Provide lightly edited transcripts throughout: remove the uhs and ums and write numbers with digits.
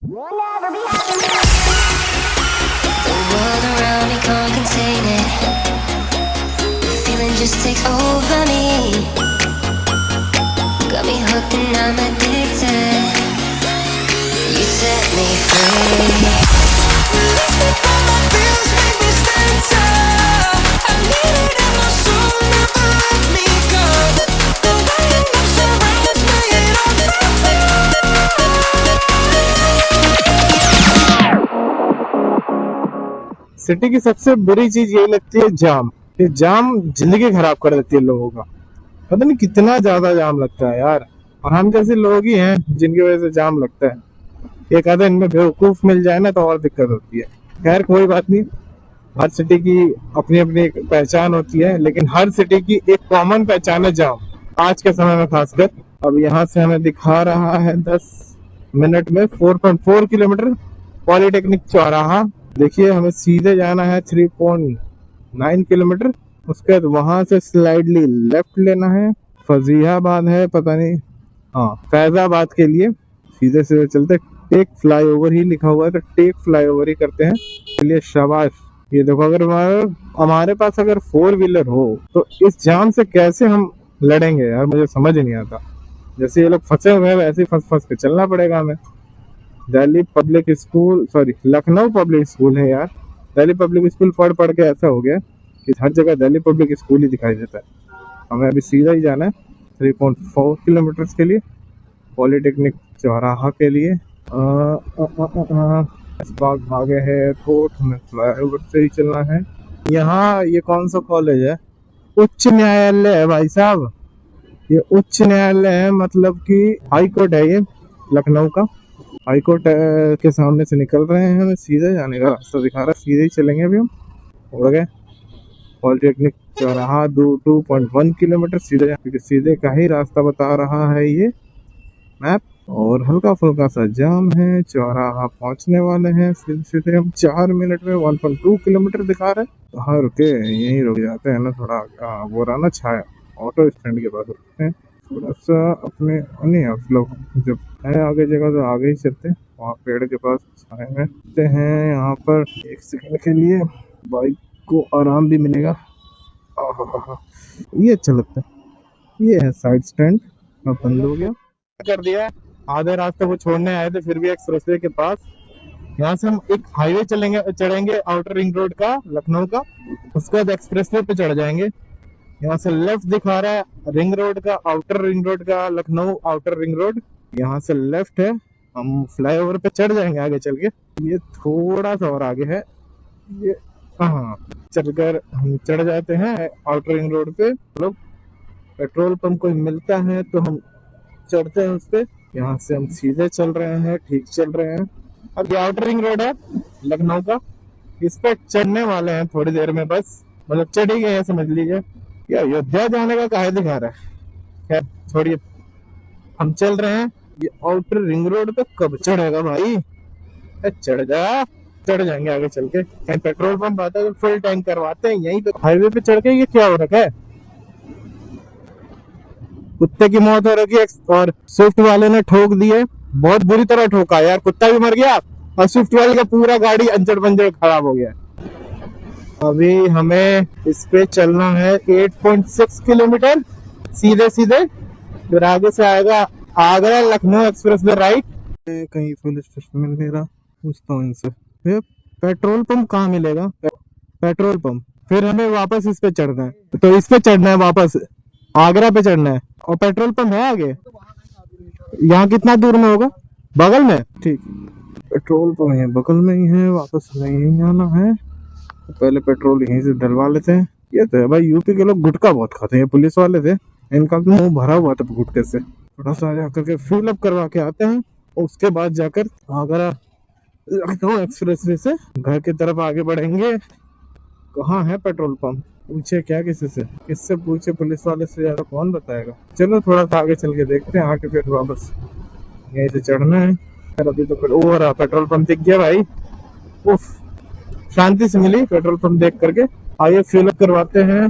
The world around me can't contain it. The feeling just takes over me. Got me hooked and I'm addicted. You set me free. My feels make me stand tall. I need it in my soul, never let me go. The way it moves surrounds me, it all city की सबसे बुरी चीज यही लगती है जाम। ये जाम जिंदगी खराब कर देती है लोगों का। पता नहीं कितना ज्यादा जाम लगता है यार, और हम जैसे लोग ही हैं जिनकी वजह से जाम लगता है। एक आधा इनमें बेवकूफ मिल जाए ना तो और दिक्कत होती है। खैर कोई बात नहीं, हर सिटी की अपनी अपनी एक पहचान होती है, लेकिन हर सिटी की एक कॉमन पहचान है जाम, आज के समय में खासकर। अब यहाँ से हमें दिखा रहा है 10 मिनट में 4.4 किलोमीटर पॉलिटेक्निक चौराहा। देखिए हमें सीधे जाना है 3.9 किलोमीटर। उसके बाद वहां से स्लाइडली लेफ्ट लेना है, फजीहाबाद है पता नहीं, हाँ फैजाबाद के लिए सीधे सीधे चलते। टेक फ्लाईओवर ही लिखा हुआ है तो टेक फ्लाईओवर ही करते हैं। चलिए शाबाश। ये देखो, अगर हमारे पास अगर 4 व्हीलर हो तो इस जाम से कैसे हम लड़ेंगे यार, मुझे समझ नहीं आता। जैसे ये लोग फंसे हुए हैं वैसे ही फंस फंस के चलना पड़ेगा हमें। Delhi public school, sorry Lucknow public school है यार। दिल्ली पब्लिक स्कूल पढ़ पढ़ के ऐसा हो गया कि हर जगह दिल्ली पब्लिक स्कूल ही दिखाई देता है। हमें अभी सीधा ही जाना है 3.4 किलोमीटर के लिए पॉलिटेक्निक चौराहा के लिए। बाग आगे है एयरपोर्ट, हमें फ्लाईओवर से ही चलना है। यहाँ ये कौन सा कॉलेज है? उच्च न्यायालय है भाई साहब। ये उच्च न्यायालय है, मतलब कि हाई कोर्ट है ये लखनऊ का। हाई कोर्ट के सामने से निकल रहे हैं, हमें सीधे जाने का रास्ता दिखा रहा है, सीधे ही चलेंगे अभी हम। हो गए पॉलिटेक्निक चौराहा 2.1 किलोमीटर सीधे, क्योंकि सीधे का ही रास्ता बता रहा है ये मैप। और हल्का फुल्का सा जाम है, चौराहा पहुंचने वाले हैं सीधे सीधे हम। 4 मिनट में 1.2 किलोमीटर दिखा रहे हैं। कहाँ रुके? यहीं रुक जाते हैं ना थोड़ा। वो रहा ना छाया, ऑटो स्टैंड के पास रुकते हैं थोड़ा सा। अपने नहीं आप लोग जब है आगे जगह तो आगे ही चलते हैं, वहाँ पेड़ के पास छाए में रुकते हैं। यहाँ पर 1 सेकंड के लिए बाइक को आराम भी मिलेगा। ये अच्छा लगता है। ये है साइड स्टैंड, अब बंद हो गया कर दिया। आधे रास्ते को छोड़ने आए थे फिर भी एक्सप्रेसवे के पास। यहाँ से हम एक हाईवे चढ़ेंगे आउटर रिंग रोड का, लखनऊ का। उसके बाद एक्सप्रेसवे पे चढ़ जाएंगे। यहाँ से लेफ्ट दिखा रहा है रिंग रोड का, आउटर रिंग रोड का, लखनऊ आउटर रिंग रोड। यहाँ से लेफ्ट है, हम फ्लाईओवर पे चढ़ जाएंगे आगे चल के। ये थोड़ा सा और आगे है ये। हाँ, चलकर हम चढ़ जाते हैं आउटर रिंग रोड पे। लोग पेट्रोल पंप कोई मिलता है तो हम चढ़ते हैं उस पे। यहाँ से हम सीधे चल रहे हैं, ठीक चल रहे हैं। अब ये आउटर रिंग रोड है लखनऊ का, इस पे चढ़ने वाले हैं थोड़ी देर में, बस मतलब चढ़ ही गए हैं समझ लीजिए। ये अयोध्या जाने का काहे दिखा रहा है, खैर छोड़िए, हम चल रहे हैं। ये आउटर रिंग रोड पे कब चढ़ेगा भाई? चढ़ जा, चढ़ जाएंगे आगे चल के। कहीं पेट्रोल पंप आता है तो फुल टैंक करवाते हैं यहीं पे। हाईवे पे चढ़ के ये क्या हो रखा है? कुत्ते की मौत हो रखी है और स्विफ्ट वाले ने ठोक दिए, बहुत बुरी तरह ठोका यार। कुत्ता भी मर गया और स्विफ्ट वाले का पूरा गाड़ी अंजड़ पंजड़ खराब हो गया। अभी हमें इस पे चलना है 8.6 किलोमीटर सीधे सीधे। फिर आगे से आएगा Agra Lucknow express way right. कहीं पुलिस स्टेशन मिल नहीं रहा, पूछता हूँ इनसे। पेट्रोल पंप कहाँ मिलेगा? Petrol pump. फिर हमें वापस इस पे चढ़ना है, तो इस पे चढ़ना है वापस, आगरा पे चढ़ना है। और पेट्रोल पंप है आगे, यहाँ कितना दूर में होगा? बगल में, ठीक। पेट्रोल पंप है बगल में ही है, वापस हमें यहीं आना है। तो पहले पेट्रोल यहीं से डलवा लेते हैं। ये तो है भाई, यूपी के लोग गुटखा बहुत खाते हैं। पुलिस वाले थे, इनका तो मुंह भरा हुआ था गुटखे से। थोड़ा सा जाकर के फिल अप करवा के आते हैं, उसके बाद जाकर आगरा लखनऊ एक्सप्रेसवे से घर की तरफ आगे बढ़ेंगे। कहाँ है पेट्रोल पंप? पूछे क्या किसी से? किससे पूछे? पुलिस वाले से ज्यादा कौन बताएगा। चलो थोड़ा सा आगे चल के देखते हैं, आके फिर वापस यहीं से चढ़ना है। अभी तो ओ रहा पेट्रोल पंप दिख गया भाई, उफ शांति से मिली पेट्रोल पंप देख करके। आइए फिल अप करवाते हैं,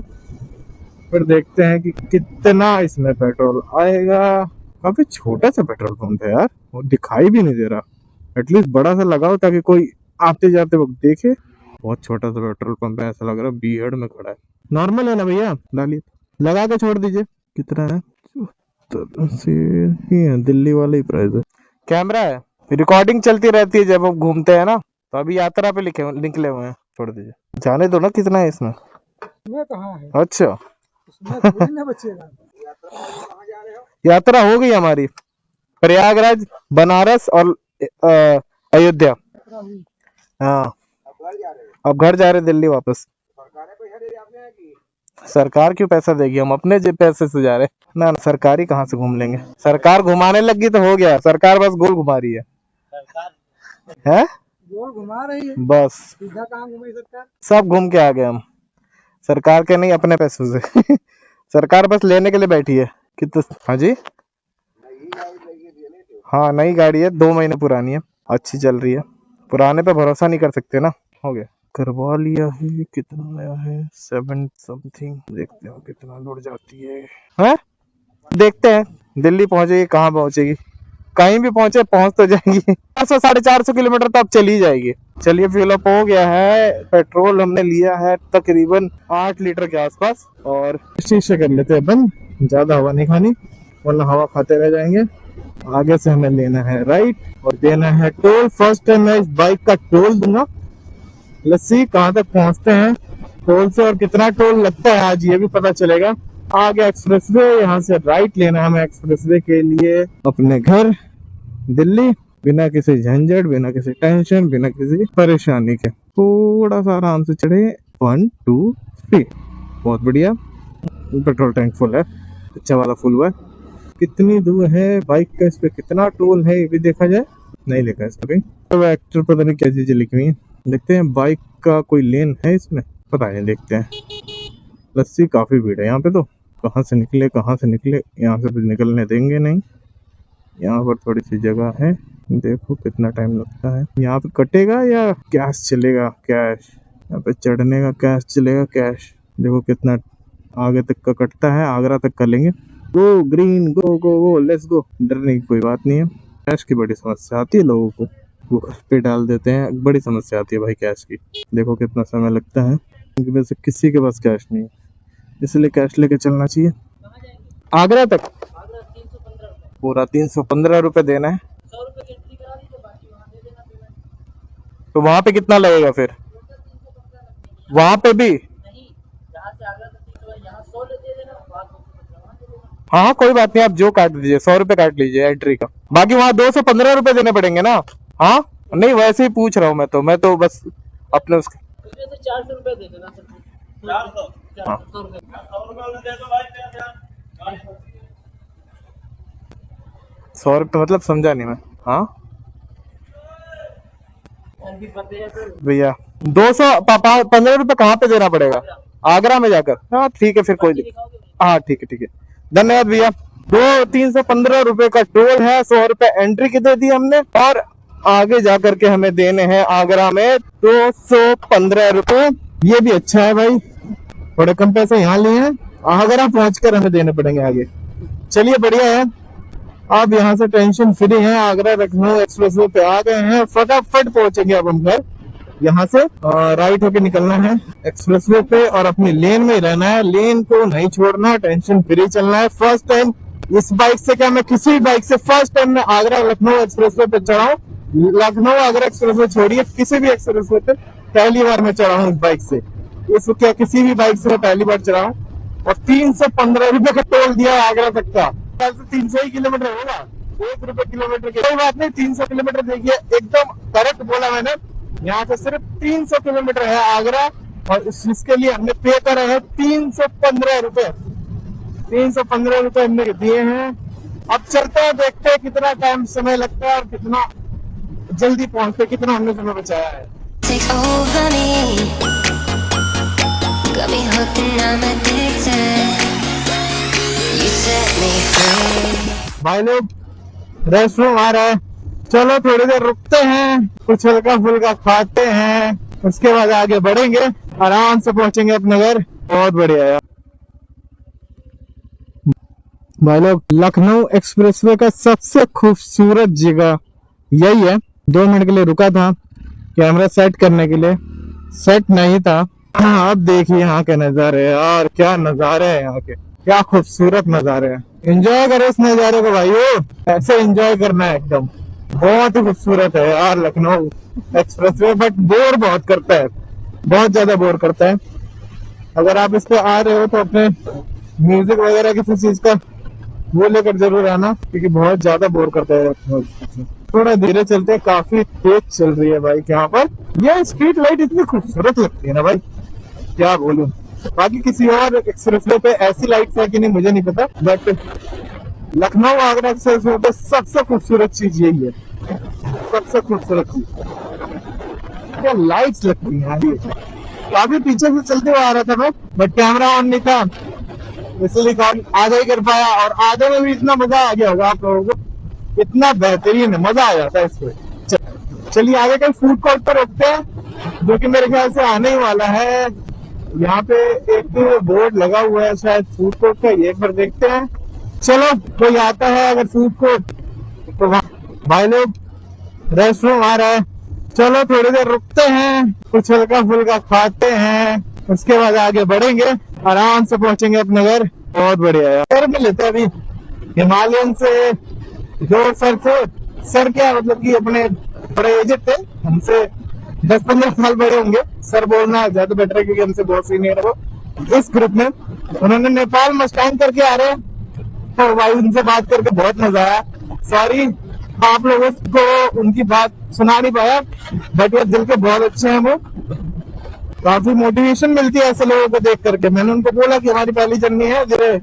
फिर देखते हैं कि कितना इसमें पेट्रोल आएगा। काफी छोटा सा पेट्रोल पंप है यार, वो दिखाई भी नहीं दे रहा। एटलीस्ट बड़ा सा लगाओ ताकि कोई आते जाते वक्त देखे। बहुत छोटा सा पेट्रोल पंप है, ऐसा लग रहा है बीहड़ में खड़ा है। नॉर्मल है ना भैया, डालिए, लगा के छोड़ दीजिए। कितना है? 74 ही है, दिल्ली वाला ही प्राइस है। कैमरा है, रिकॉर्डिंग चलती रहती है जब हम घूमते हैं ना, तो अभी यात्रा पे निकले हुए हैं। छोड़ दीजिए, जाने दो ना कितना है इसमें। कहाँ है अच्छा उसमें थोड़ी ना बचेगा। यात्रा हो गई हमारी, प्रयागराज, बनारस और अयोध्या। हाँ, अब घर जा रहे दिल्ली वापस। सरकार क्यों पैसा देगी, हम अपने जेब पैसे से जा रहे हैं ना। सरकारी कहाँ से घूम लेंगे, सरकार घुमाने लगी तो हो गया। सरकार बस गोल घुमा रही है गोल घुमा रही है, बस। सीधा कहाँ घुमाई सरकार। सब घूम के आ गए हम, सरकार के नहीं अपने पैसों से। सरकार बस लेने के लिए बैठी है। कितना? हाँ जी, हाँ नई गाड़ी है, 2 महीने पुरानी है, अच्छी चल रही है। पुराने पे भरोसा नहीं कर सकते ना। हो गया, करवा लिया है। कितना आया है? 7 समथिंग। देखते हैं कितना लौट जाती है। देखते हैं दिल्ली पहुंचेगी, कहाँ पहुंचेगी, कहीं भी पहुंचे, पहुंच तो जाएगी। 400 450 किलोमीटर तो अब चली जाएगी। चलिए, फ्यूल अप हो गया है। पेट्रोल हमने लिया है तकरीबन 8 लीटर के आसपास। और शीशे कर लेते हैं बंद, ज्यादा हवा नहीं खानी वरना हवा खाते रह जाएंगे। आगे से हमें लेना है राइट और देना है टोल। फर्स्ट टाइम मैं इस बाइक का टोल दूंगा। लस्सी कहाँ तक पहुंचते हैं टोल से और कितना टोल लगता है आज ये भी पता चलेगा। आगे एक्सप्रेसवे, यहाँ से राइट लेना है हमें एक्सप्रेसवे के लिए अपने घर दिल्ली, बिना किसी झंझट, बिना किसी टेंशन, बिना किसी परेशानी के। थोड़ा सा आराम से चढ़े। 1 2 3, बहुत बढ़िया। पेट्रोल टैंक फुल है, अच्छा वाला फुल हुआ है। कितनी दूर है बाइक का, इस पे कितना टोल है ये भी देखा जाए। नहीं लिखा इस पे, तो एक्टर पता नहीं क्या चीजें लिखी हुई है। देखते हैं बाइक का कोई लेन है इसमें, पता नहीं, देखते हैं। लस्सी काफी भीड़ है यहाँ पे, तो कहाँ से निकले कहाँ से निकले। यहाँ से भी निकलने देंगे नहीं, यहाँ पर थोड़ी सी जगह है। देखो कितना टाइम लगता है। यहाँ पे कटेगा या कैश चलेगा? कैश, यहाँ पे चढ़ने का कैश चलेगा। कैश देखो कितना आगे तक का कटता है, आगरा तक का लेंगे। Go green, go go go, let's go. डरने की कोई बात नहीं है। कैश की बड़ी समस्या आती है लोगों को, गूगल पे डाल देते हैं, बड़ी समस्या आती है भाई कैश की। देखो कितना समय लगता है, क्योंकि वैसे किसी के पास कैश नहीं है, इसलिए कैश लेके चलना चाहिए। आगरा तक पूरा 315 रुपए देना है। तो वहां पे कितना लगेगा फिर? वहां पे भी? हाँ कोई बात नहीं, आप जो काट दीजिए, 100 रुपए काट लीजिए एंट्री का। बाकी वहाँ 215 रुपए देने पड़ेंगे ना। हाँ नहीं, वैसे ही पूछ रहा हूँ मैं तो बस अपने उसके। 400 रुपए दे देना। 100 रुपए मतलब समझा नहीं मैं। हाँ भैया 215 रुपए कहाँ पे देना पड़ेगा? आगरा में जाकर? हाँ ठीक है फिर, कोई दिक्कत। हाँ ठीक है ठीक है, धन्यवाद भैया। 315 रुपए का टोल है, 100 रुपए एंट्री की दे दी हमने, और आगे जाकर के हमें देने हैं आगरा में 215 रुपए। ये भी अच्छा है भाई, थोड़े कम पैसे यहाँ लिए हैं, आगरा पहुंचकर हमें देने पड़ेंगे आगे। चलिए बढ़िया है, अब यहाँ से टेंशन फ्री है। आगरा लखनऊ एक्सप्रेसवे पे आ गए हैं, फटाफट पहुंचेंगे अब हम घर। यहाँ से राइट होके निकलना है एक्सप्रेसवे पे और अपनी लेन में ही रहना है, लेन को नहीं छोड़ना, टेंशन फ्री चलना है। फर्स्ट टाइम इस बाइक से, क्या मैं किसी भी बाइक से, फर्स्ट टाइम मैं आगरा लखनऊ एक्सप्रेसवे पे चढ़ा हूँ। लखनऊ आगरा एक्सप्रेसवे छोड़िए, किसी भी एक्सप्रेसवे पे पहली बार मैं चढ़ा हूँ इस बाइक से। इस क्या किसी भी बाइक से मैं पहली बार चढ़ा हूँ, और 315 रुपए का टोल दिया आगरा तक का। 300 ही किलोमीटर होगा, 1 रुपए किलोमीटर की कोई बात नहीं। 300 किलोमीटर देखिए, एकदम करेक्ट बोला मैंने। यहाँ से सिर्फ 300 किलोमीटर है आगरा, और इसके लिए हमने पे करा है 315 रुपए। 315 रुपए हमने दिए हैं। अब चलते हैं, देखते हैं कितना टाइम समय लगता है और कितना जल्दी पहुंचते, कितना हमने समय बचाया है। Take over me, got me hooked and I'm addicted. You set me free. भाई लोग रेस्ट रूम आ रहा है, चलो थोड़ी देर रुकते हैं, कुछ हल्का फुल्का खाते हैं, उसके बाद आगे बढ़ेंगे, आराम से पहुंचेंगे अपने घर। बहुत बढ़िया यार भाई लोग, लखनऊ एक्सप्रेसवे का सबसे खूबसूरत जगह यही है। 2 मिनट के लिए रुका था कैमरा सेट करने के लिए, सेट नहीं था। हाँ, अब देखिए यहाँ के नज़ारे यार, क्या नज़ारे हैं यहाँ के, क्या खूबसूरत नज़ारे हैं। एंजॉय करो इस नज़ारे को भाइयों, ऐसे एंजॉय करना है एकदम। बहुत ही खूबसूरत है यार लखनऊ एक्सप्रेसवे, बट बोर बहुत करता है, बहुत ज्यादा बोर करता है। अगर आप इस पे आ रहे हो तो अपने म्यूजिक वगैरह किसी चीज का वो लेकर जरूर आना, क्योंकि बहुत ज्यादा बोर करता है। थोड़ा धीरे चलते हैं, काफी तेज चल रही है बाइक यहाँ पर। ये स्ट्रीट लाइट इतनी खूबसूरत लगती है ना भाई, क्या बोलूं। बाकी किसी और एक्सप्रेसवे पे ऐसी लाइट्स है कि नहीं मुझे नहीं पता, बट लखनऊ आगरा एक्सप्रेसवे पे सबसे खूबसूरत चीज यही है, सबसे खूबसूरत चीज क्या लाइट्स लगती हैं यार। काफी पीछे से चलते हुए आ रहा था मैं, बट कैमरा ऑन नहीं था, इसलिए कॉल आधा ही कर पाया। और आधे में भी इतना मजा आ गया होगा आप लोगों को, इतना बेहतरीन है, मजा आ जाता है इसमें। चलिए आगे कहीं फूड कोर्ट पर रुकते हैं, जो कि मेरे ख्याल से आने ही वाला है। यहाँ पे एक बोर्ड लगा हुआ है शायद फूड कोर्ट का, ये एक बार देखते हैं। चलो कोई आता है अगर फूड कोर्ट तो भाई लोग रेस्टोरेंट आ रहा है, चलो थोड़ी देर रुकते हैं, कुछ हल्का फुल्का खाते हैं, उसके बाद आगे बढ़ेंगे, आराम से पहुंचेंगे अपने घर। बहुत बढ़िया यार, में लेते हैं अभी हिमालयन से जो सर क्या मतलब कि अपने बड़े एजेड थे, हमसे 10-15 साल बड़े होंगे। सर बोलना ज्यादा बेटर है क्योंकि हमसे बहुत सीनियर है वो इस ग्रुप में। उन्होंने नेपाल मस्टैंग करके आ रहे हैं, तो भाई उनसे बात करके बहुत मजा आया। सॉरी आप लोगों को उनकी बात सुना नहीं पाया, बट ये दिल के बहुत अच्छे हैं वो, काफी मोटिवेशन मिलती है ऐसे लोगों को देख करके। मैंने उनको बोला कि हमारी पहली जर्नी है, जरा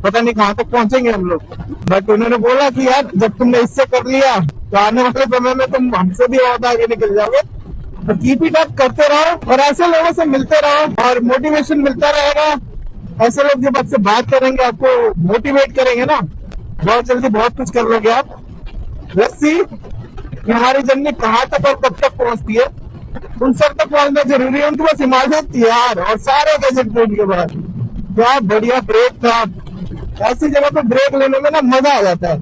पता नहीं कहाँ तक पहुंचेंगे हम लोग, बट उन्होंने बोला कि यार जब तुमने इससे कर लिया तो आने वाले समय में तुम हमसे भी बहुत आगे निकल जाओगे, तो कीप इट अप करते रहो और ऐसे लोगों से मिलते रहो और मोटिवेशन मिलता रहेगा। ऐसे लोग जब आपसे बात करेंगे, आपको मोटिवेट करेंगे ना, बहुत जल्दी बहुत कुछ कर लोगे आप। लेट्स सी कि हमारी जर्नी कहाँ तक और कब तक पहुंचती है। उन सब तक पहुंचना जरूरी है, उनके पास हिमालयन थी यार और सारे गजट ट्रेन के बाद क्या बढ़िया ब्रेक था। ऐसी जगह पे ब्रेक लेने में ना मजा आ जाता है।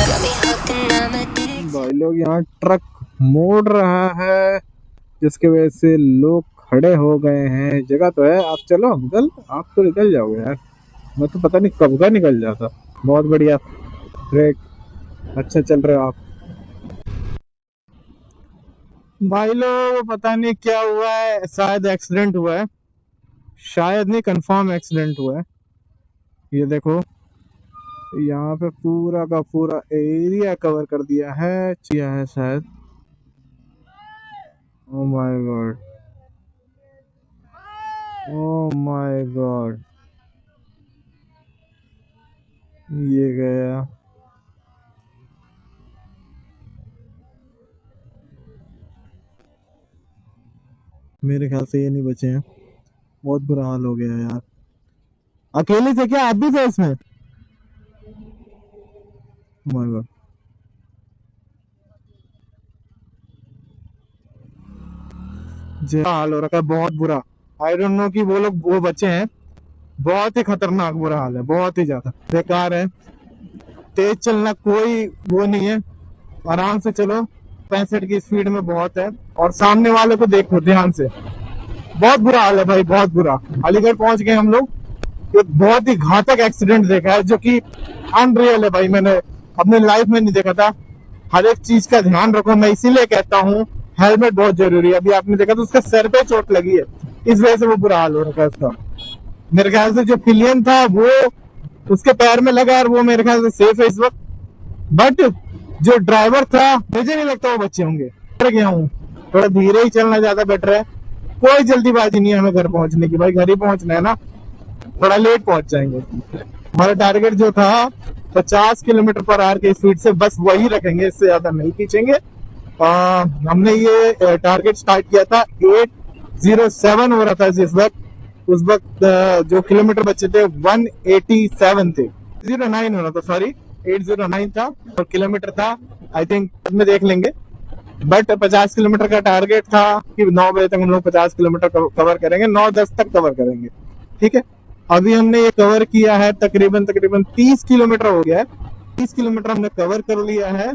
Got me hooked and I'm addicted. भाई लोग यहाँ ट्रक मोड़ रहा है, जिसकी वजह से लोग खड़े हो गए हैं। जगह तो है, आप चलो अंकल, आप तो निकल जाओगे यार, मैं तो पता नहीं कब का निकल जाता। बहुत बढ़िया ब्रेक, अच्छा चल रहे हो आप। भाई लोग पता नहीं क्या हुआ है, शायद एक्सीडेंट हुआ है, शायद नहीं कंफर्म एक्सीडेंट हुआ है। ये देखो यहाँ पे पूरा का पूरा एरिया कवर कर दिया है शायद। Oh my God, oh my God, ये गया। मेरे ख्याल से ये नहीं बचे हैं, बहुत बुरा हाल हो गया यार। अकेले थे क्या आप भी थे इसमें? माय गॉड, हाल हो रखा है बहुत बुरा। आई डोंट नो कि वो लोग वो बचे हैं, बहुत ही खतरनाक बुरा हाल है, बहुत ही ज्यादा बेकार है। तेज चलना कोई वो नहीं है, आराम से चलो, 65 की स्पीड में बहुत है। और सामने वाले को देखो ध्यान से, बहुत बुरा हाल है भाई, बहुत बुरा। अलीगढ़ पहुंच गए हम लोग, एक बहुत ही घातक एक्सीडेंट देखा है जो कि अनरियल है भाई, मैंने अपने लाइफ में नहीं देखा था। हर एक चीज का ध्यान रखो, मैं इसीलिए कहता हूँ हेलमेट बहुत जरूरी है। अभी आपने देखा तो उसके सर पे चोट लगी है, इस वजह से वो बुरा हाल हो रखा है उसका। मेरे ख्याल से जो पिलियन था वो उसके पैर में लगा और वो मेरे ख्याल से सेफ है इस वक्त, बट जो ड्राइवर था मुझे नहीं लगता वो बच्चे होंगे। डर गया हूँ, थोड़ा धीरे ही चलना ज्यादा बेटर है। कोई जल्दीबाजी नहीं है हमें घर पहुंचने की, भाई घर ही पहुंचना है ना, थोड़ा लेट पहुंच जाएंगे। हमारा टारगेट जो था 50 किलोमीटर पर आवर की स्पीड से, बस वही रखेंगे, इससे ज्यादा नहीं खींचेंगे। हमने ये टारगेट स्टार्ट किया था 807 हो रहा था जिस वक्त, उस वक्त जो किलोमीटर बचे थे 187 थे, 09 हो रहा था, सॉरी 809 था और किलोमीटर था आई थिंक, में देख लेंगे। बट 50 किलोमीटर का टारगेट था कि 9 बजे तक हम लोग 50 किलोमीटर कवर करेंगे, 9-10 तक कवर करेंगे। ठीक है, अभी हमने ये कवर किया है तकरीबन 30 किलोमीटर हो गया है। 30 किलोमीटर हमने कवर कर लिया है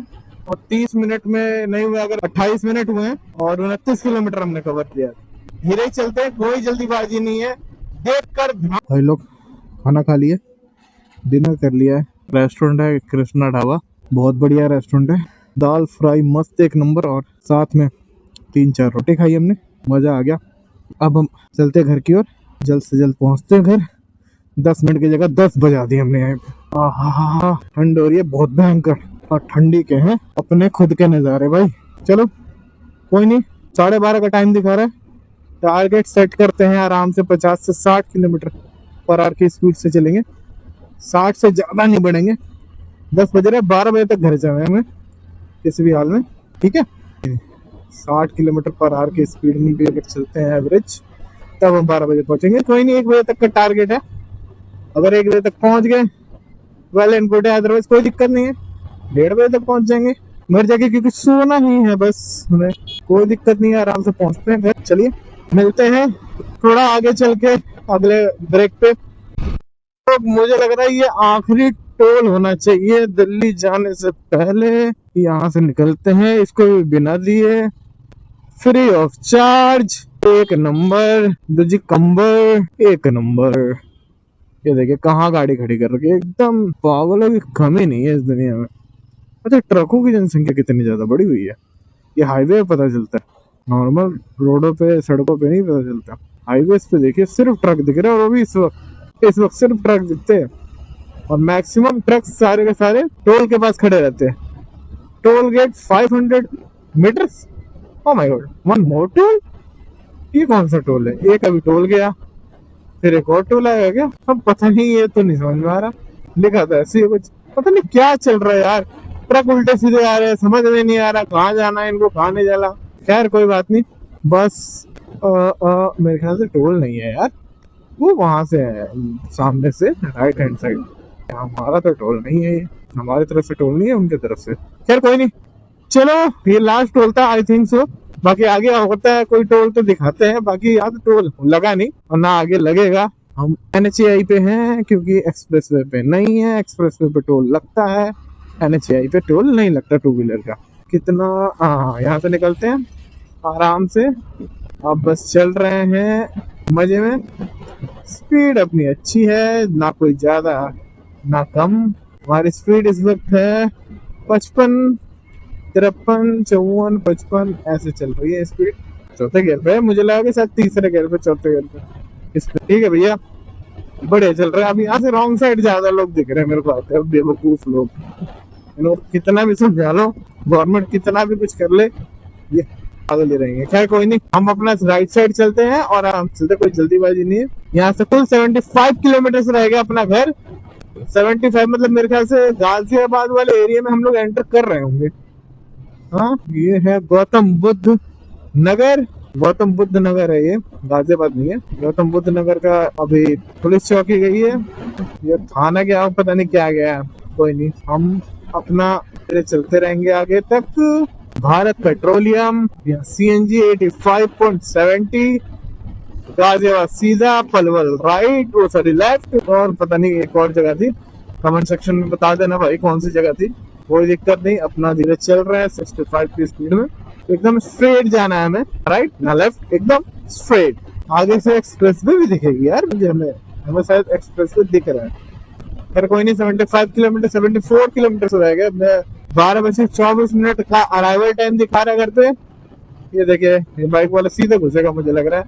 और 30 मिनट में नहीं हुआ अगर 28 मिनट हुए हैं और 29 किलोमीटर हमने कवर किया है। धीरे चलते हैं, कोई जल्दीबाजी नहीं है, देख कर। भाई लोग खाना खा लिए, डिनर कर लिया है। रेस्टोरेंट है कृष्णा ढाबा, बहुत बढ़िया रेस्टोरेंट है। दाल फ्राई मस्त एक नंबर और साथ में 3-4 रोटी खाई हमने, मजा आ गया। अब हम चलते घर की ओर, जल्द से जल्द पहुंचते हैं घर। 10 मिनट की जगह 10 बजा दी हमने यहाँ पे। आहा, ठंड हो रही है बहुत भयंकर, और ठंडी के हैं अपने खुद के नजारे भाई। चलो कोई नहीं, 12:30 का टाइम दिखा रहा है। टारगेट सेट करते हैं आराम से 50 से 60 किलोमीटर पर आवर की स्पीड से चलेंगे, 60 से ज्यादा नहीं बढ़ेंगे। 10 बज रहे, 12 बजे तक घर जाना है हमें किसी भी हाल में। ठीक है, 60 किलोमीटर पर आवर की स्पीड में भी अगर चलते हैं एवरेज, तब हम 12 बजे पहुंचेंगे। कोई नहीं, 1 बजे तक का टारगेट है। अगर 1 बजे तक पहुंच गए वेल एंड गुड है, अदरवाइज कोई दिक्कत नहीं है, 1:30 बजे तक पहुंच जाएंगे। मर जाके, क्योंकि सोना ही है बस हमें, कोई दिक्कत नहीं है, आराम से पहुंचते हैं घर। चलिए मिलते हैं थोड़ा आगे चल के अगले ब्रेक पे। तो मुझे लग रहा है ये आखिरी टोल होना चाहिए दिल्ली जाने से पहले। यहाँ से निकलते हैं, इसको भी बिना दिए, फ्री ऑफ चार्ज, एक नंबर। दूजी कंबर, एक नंबर। ये देखिए कहाँ गाड़ी खड़ी कर रखी है, एकदम पागलों की कमी नहीं है इस दुनिया में। अच्छा, ट्रकों की जनसंख्या कितनी ज्यादा बढ़ी हुई है, ये हाईवे पे पता चलता है, नॉर्मल रोडों पे सड़कों पे नहीं पता चलता। हाईवेज पे देखिए सिर्फ ट्रक दिख रहे हैं, और वो भी इस वक्त सिर्फ ट्रक दिखते हैं, और मैक्सिमम ट्रक सारे के सारे टोल के पास खड़े रहते हैं। Toll gate 500 metres, oh my god, one more toll. ये कौन सा टोल है? एक अभी टोल गया, फिर एक और टोल आएगा क्या? अब पता नहीं, ये तो नहीं समझ में आ रहा। लिखा था ऐसे कुछ, पता नहीं क्या चल रहा है यार। ट्रक उल्टे सीधे आ रहे हैं, समझ में नहीं आ रहा कहाँ जाना है इनको, कहाँ नहीं जाना। खैर कोई बात नहीं, बस मेरे ख्याल से टोल नहीं है यार, वो वहां से है सामने से राइट हैंड साइड। हमारा तो टोल नहीं है, हमारी तरफ से टोल नहीं है, उनकी तरफ से। खैर कोई नहीं, चलो ये लास्ट टोल था आई थिंक सो। बाकी आगे होता है कोई टोल तो दिखाते हैं, बाकी यहाँ तो टोल लगा नहीं और ना आगे लगेगा। हम NHAI पे हैं क्योंकि एक्सप्रेसवे पे नहीं है। एक्सप्रेसवे पे टोल लगता है, NHAI पे टोल नहीं लगता टू व्हीलर का। कितना, हाँ यहाँ से निकलते हैं आराम से। अब बस चल रहे हैं मजे में, स्पीड अपनी अच्छी है, ना कोई ज्यादा ना कम। हमारी स्पीड इस वक्त है 55, 53, 54, 55 ऐसे चल रही है स्पीड। चौथे गियर पे, मुझे लगा कि शायद तीसरे गियर पे, चौथे गियर पे इस पे। ठीक है भैया, बढ़िया चल रहा है। अभी यहाँ से रॉन्ग साइड ज्यादा लोग दिख रहे हैं मेरे को आते हैं, बेवकूफ लोग। कितना भी समझा लो, गवर्नमेंट कितना भी कुछ कर ले, ये आगे ले रहेंगे। खैर कोई नहीं, हम अपना राइट साइड चलते हैं और आराम से चलते, कोई जल्दीबाजी नहीं है। यहाँ से कुल 75 किलोमीटर रहेगा अपना घर। 75 मतलब मेरे ख्याल से गाजियाबाद वाले एरिया में हम लोग एंटर कर रहे होंगे। हाँ, ये है गौतम बुद्ध नगर। गौतम बुद्ध नगर है ये, गाजियाबाद नहीं है। गौतम बुद्ध नगर का अभी पुलिस चौकी गई है, ये थाना गया पता नहीं क्या गया। कोई नहीं, हम अपना चलते रहेंगे आगे तक। भारत पेट्रोलियम, CNG 85.70, गाजियाबाद सीधा, पलवल राइट, वो सॉरी लेफ्ट, और पता नहीं एक और जगह थी। कमेंट सेक्शन में बता देना भाई कौन सी जगह थी। कोई दिक्कत नहीं, अपना धीरे चल रहा है 65 की स्पीड में। एकदम स्ट्रेट जाना है हमें, राइट ना लेफ्ट, एकदम स्ट्रेट। आगे से एक्सप्रेसवे भी दिखेगी यार मुझे, हमें शायद एक्सप्रेसवे दिख रहा है। फिर कोई नहीं, 75 किलोमीटर, 74 किलोमीटर रह गए। 12:24 का अराइवल टाइम दिखा रहा करते। ये देखिए, ये बाइक वाला सीधे घुसेगा मुझे लग रहा है।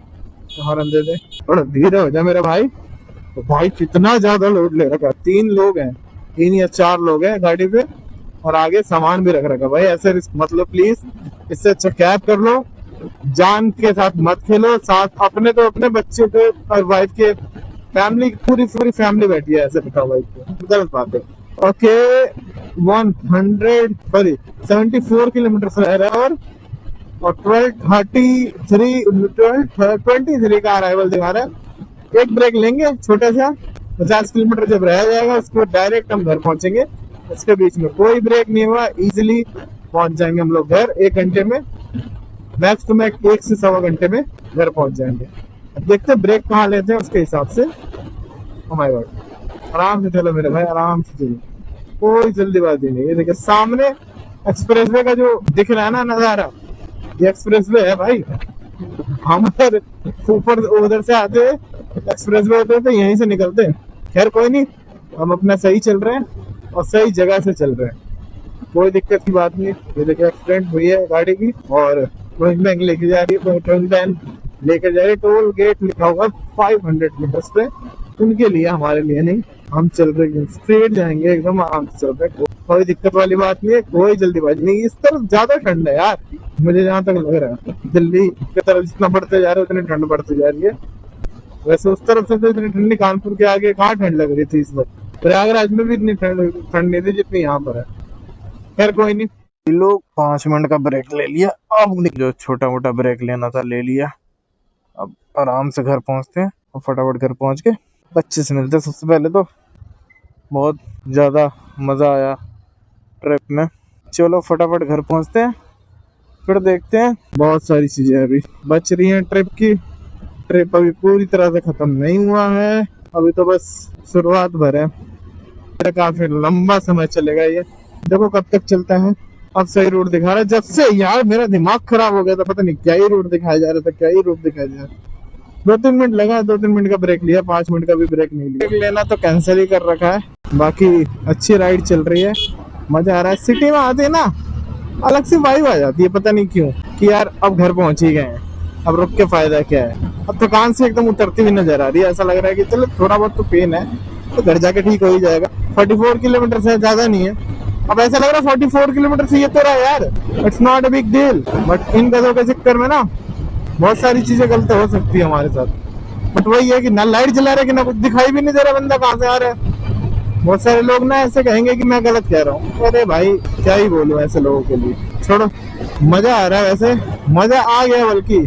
हॉर्न दे दे, थोड़ा धीरे हो जा मेरा भाई। तो भाई कितना ज्यादा लोड ले रखा, 3 लोग हैं, 3 या 4 लोग हैं गाड़ी पे, और आगे सामान भी रख रखा। भाई ऐसे रिस्क मतलब प्लीज, इससे अच्छा कैब कर लो। जान के साथ मत खेलो, साथ अपने तो अपने बच्चे के और वाइफ के, फैमिली पूरी फैमिली बैठी है ऐसे बिठा बाइक पे, गलत बात है। ओके 74 किलोमीटर रह रहा है, और 12:23 का अराइवल दिखा रहा है। एक ब्रेक लेंगे छोटा सा, 50 किलोमीटर जब रह जाएगा उसके बाद डायरेक्ट हम घर पहुंचेंगे। इसके बीच में कोई ब्रेक नहीं हुआ, इजिली पहुंच जाएंगे हम लोग घर 1 घंटे में, मैक्स तो मैक्स 1 से सवा घंटे में घर पहुंच जाएंगे। अब देखते हैं ब्रेक कहाँ लेते हैं उसके हिसाब से। ओह माय गॉड, आराम से चलो मेरे भाई, आराम से चलो, कोई जल्दीबाजी नहीं। ये देखिए सामने एक्सप्रेसवे का जो दिख रहा है ना नजारा, ये एक्सप्रेसवे है भाई। हम ऊपर उधर से आते एक्सप्रेसवे होते तो यहीं से निकलते। खैर कोई नहीं, हम अपना सही चल रहे हैं और सही जगह से चल रहे हैं, कोई दिक्कत की बात नहीं। ये देखिए एक्सीडेंट हुई है गाड़ी की और पॉइंट बैंक लेके जा रही है, पॉइंट बैंक लेकर जा रही है। टोल गेट लिखा हुआ 500 मीटर्स पे, उनके लिए, हमारे लिए नहीं। हम चल रहे हैं स्ट्रेट जाएंगे, एकदम आराम से चल रहे हैं, कोई दिक्कत वाली बात नहीं है, कोई जल्दीबाजी नहीं। इस तरफ ज्यादा ठंड है यार, मुझे जहाँ तक लग रहा है। दिल्ली की तरफ जितना बढ़ते जा रहे हैं उतनी ठंड बढ़ती जा रही है। वैसे उस तरफ से तो इतनी ठंडी, कानपुर के आगे कहाँ ठंड लग रही थी इस वक्त, प्रयागराज में भी इतनी ठंड नहीं थी जितनी यहाँ पर है। खैर कोई नहीं, लोग 5 मिनट का ब्रेक ले लिया, अब जो छोटा मोटा ब्रेक लेना था ले लिया। अब आराम से घर पहुंचते हैं और फटाफट घर पहुंच के बच्चे से मिलते हैं। सबसे पहले तो बहुत ज्यादा मजा आया ट्रिप में, चलो फटाफट घर पहुंचते हैं, फिर देखते हैं। बहुत सारी चीजें अभी बच रही हैं ट्रिप की। ट्रिप अभी पूरी तरह से खत्म नहीं हुआ है, अभी तो बस शुरुआत भर है, काफी लंबा समय चलेगा ये, देखो कब तक चलता है। अब सही रूट दिखा रहा है, जब से यार मेरा दिमाग खराब हो गया था, पता नहीं क्या ही रूट दिखाया जा रहा था, क्या ही रूट दिखाया जा रहा था। 2-3 मिनट लगा, 2-3 मिनट का ब्रेक लिया, 5 मिनट का भी ब्रेक नहीं लिया। लेना तो कैंसिल ही कर रखा है, बाकी अच्छी राइड चल रही है, मजा आ रहा है। सिटी में आते ना अलग सी वाइब आ जाती है, पता नहीं क्यों, कि यार अब घर पहुंच ही गए हैं, अब रुक के फायदा क्या है। अब थकान से एकदम उतरती हुई नजर आ रही है, ऐसा लग रहा है कि चलो थोड़ा बहुत तो पेन है तो घर जाके ठीक हो ही जाएगा। 44 किलोमीटर से ज्यादा नहीं है, अब ऐसा लग रहा है 44 किलोमीटर से ये तो रहा यार, it's not a big deal. But in गधों के चक्कर में ना बहुत सारी चीजें गलत हो सकती है हमारे साथ। बट वही है कि ना लाइट जला रहे कि ना कुछ दिखाई भी नहीं दे रहा बंदा कहाँ से आ रहा है। बहुत सारे लोग ना ऐसे कहेंगे कि मैं गलत कह रहा हूँ, अरे भाई क्या ही बोलूं ऐसे लोगों के लिए, छोड़ो। मजा आ रहा है, वैसे मजा आ गया, बल्कि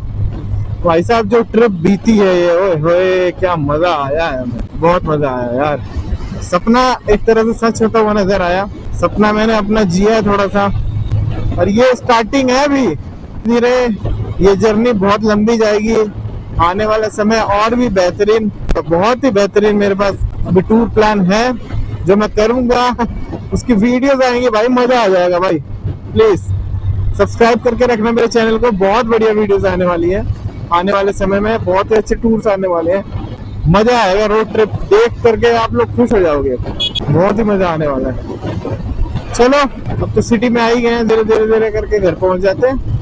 भाई साहब जो ट्रिप बीती है ये, ओए होए क्या मजा आया है, हमें बहुत मजा आया यार। सपना एक तरह से सच होता हुआ नजर आया, सपना मैंने अपना जिया थोड़ा सा, और ये स्टार्टिंग है अभी, धीरे ये जर्नी बहुत लंबी जाएगी। आने वाला समय और भी बेहतरीन, तो बहुत ही बेहतरीन मेरे पास अभी टूर प्लान है जो मैं करूंगा, उसकी वीडियोस आएंगी भाई, मजा आ जाएगा भाई। प्लीज सब्सक्राइब करके रखना मेरे चैनल को, बहुत बढ़िया वीडियोस आने वाली है आने वाले समय में, बहुत ही अच्छे टूर्स आने वाले हैं, मजा आएगा। रोड ट्रिप देख करके आप लोग खुश हो जाओगे, बहुत ही मजा आने वाला है। चलो अब तो सिटी में आ ही गए हैं, धीरे धीरे करके घर पहुंच जाते हैं।